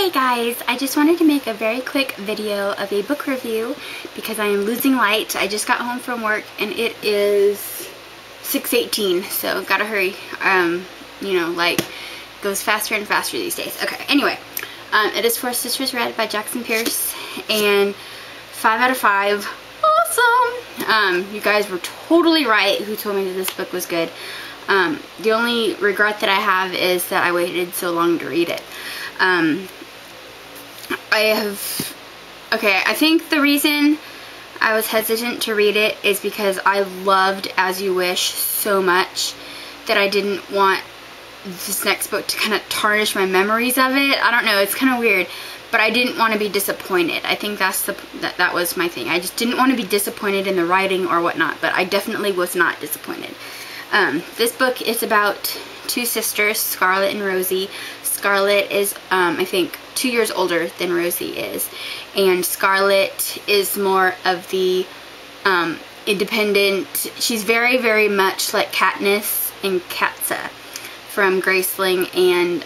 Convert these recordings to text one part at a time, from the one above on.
Hey guys, I just wanted to make a very quick video of a book review because I am losing light. I just got home from work and it is 6:18, so gotta hurry. You know, like, goes faster and faster these days. Okay, anyway, it is For Sisters Red by Jackson Pearce, and 5 out of 5. Awesome! You guys were totally right who told me that this book was good. The only regret that I have is that I waited so long to read it. I think the reason I was hesitant to read it is because I loved As You Wish so much that I didn't want this next book to kind of tarnish my memories of it. I don't know, it's kind of weird, but I didn't want to be disappointed. I think that was my thing. I just didn't want to be disappointed in the writing or whatnot, but I definitely was not disappointed. This book is about two sisters, Scarlett and Rosie. Scarlett is, I think, 2 years older than Rosie is, and Scarlett is more of the independent. She's very, very much like Katniss and Katza from Graceling and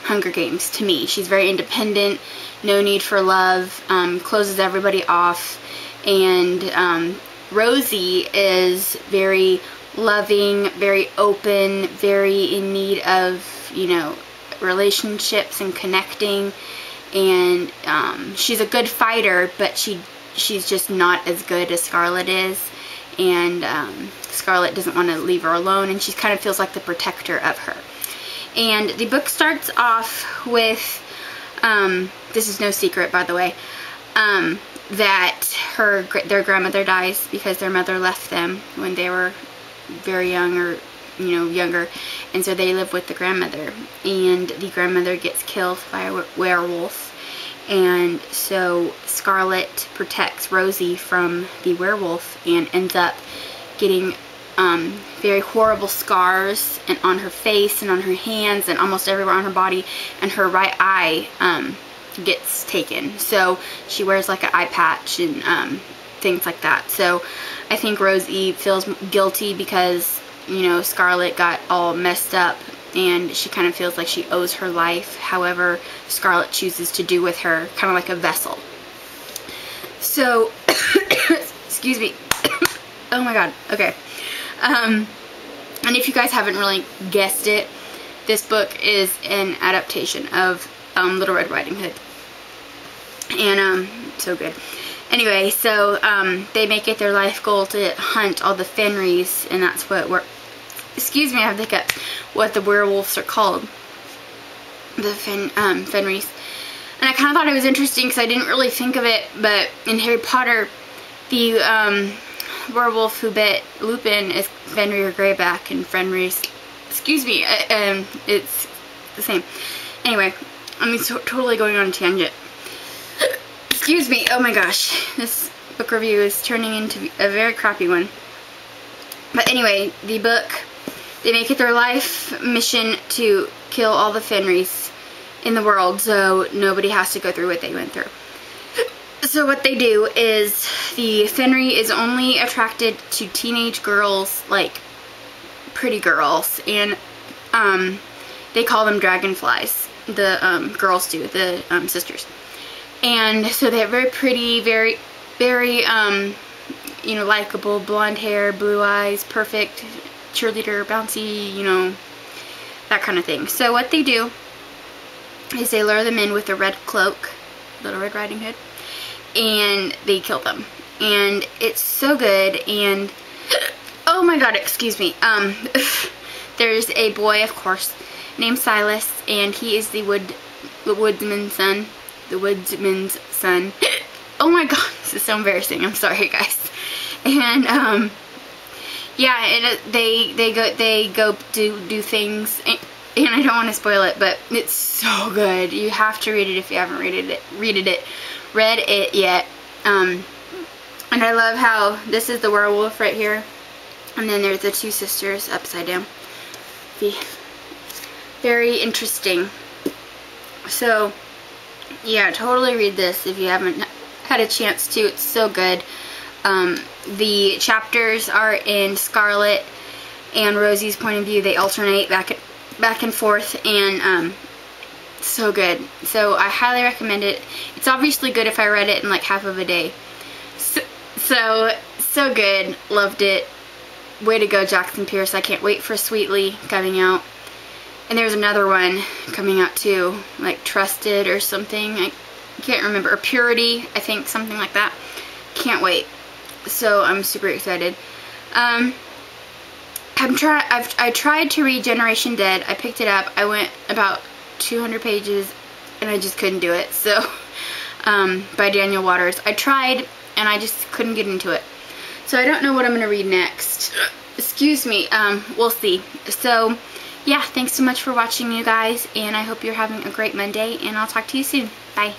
Hunger Games to me. She's very independent, no need for love, closes everybody off, and Rosie is very loving, very open, very in need of, you know, relationships and connecting, and she's a good fighter, but she's just not as good as Scarlett is, and Scarlett doesn't want to leave her alone, and she kind of feels like the protector of her. And the book starts off with, this is no secret, by the way, that their grandmother dies because their mother left them when they were very young, or younger, and so they live with the grandmother, and the grandmother gets killed by a werewolf, and so Scarlett protects Rosie from the werewolf and ends up getting very horrible scars and on her face and on her hands and almost everywhere on her body, and her right eye gets taken, so she wears like an eye patch and things like that. So I think Rosie feels guilty because, you know, Scarlett got all messed up, and she kind of feels like she owes her life. However, Scarlett chooses to do with her kind of like a vessel. So, excuse me. Oh my god. Okay. And if you guys haven't really guessed it, this book is an adaptation of Little Red Riding Hood. And, so good. Anyway, so they make it their life goal to hunt all the Fenrys, and that's excuse me, I have the hiccup, what the werewolves are called, the Fenrys. And I kind of thought it was interesting because I didn't really think of it, but in Harry Potter, the werewolf who bit Lupin is Fenrir Greyback, and Fenris, excuse me, it's the same. Anyway, I'm totally going on a tangent. Excuse me, oh my gosh, this book review is turning into a very crappy one. But anyway, the book, they make it their life mission to kill all the Fenrys in the world so nobody has to go through what they went through. So what they do is, the Fenry is only attracted to teenage girls, like pretty girls, and they call them dragonflies. The girls do, the sisters. And so they have very pretty, very, very, you know, likable, blonde hair, blue eyes, perfect, cheerleader, bouncy, you know, that kind of thing. So what they do is they lure them in with a red cloak, Little Red Riding Hood, and they kill them. And it's so good, and, oh my god, excuse me, there's a boy, of course, named Silas, and he is the woodsman's son. The woodsman's son. Oh my god, this is so embarrassing. I'm sorry, guys. And yeah, and they go do things, and I don't want to spoil it, but it's so good. You have to read it if you haven't read it yet. And I love how this is the werewolf right here, and then there's the two sisters upside down. Very interesting. So yeah, totally read this if you haven't had a chance to. It's so good. The chapters are in Scarlett and Rosie's point of view. They alternate back and forth, and So good. So I highly recommend it. It's obviously good if I read it in like half of a day. So good. Loved it. Way to go, Jackson Pearce. I can't wait for Sweetly coming out. And there's another one coming out too, like Trusted or something. I can't remember. Or Purity, I think, something like that. Can't wait. So I'm super excited. I tried to read Generation Dead. I picked it up. I went about 200 pages and I just couldn't do it. So by Daniel Waters. I tried and I just couldn't get into it. So I don't know what I'm going to read next. Excuse me. We'll see. So yeah, thanks so much for watching, you guys, and I hope you're having a great Monday, and I'll talk to you soon. Bye.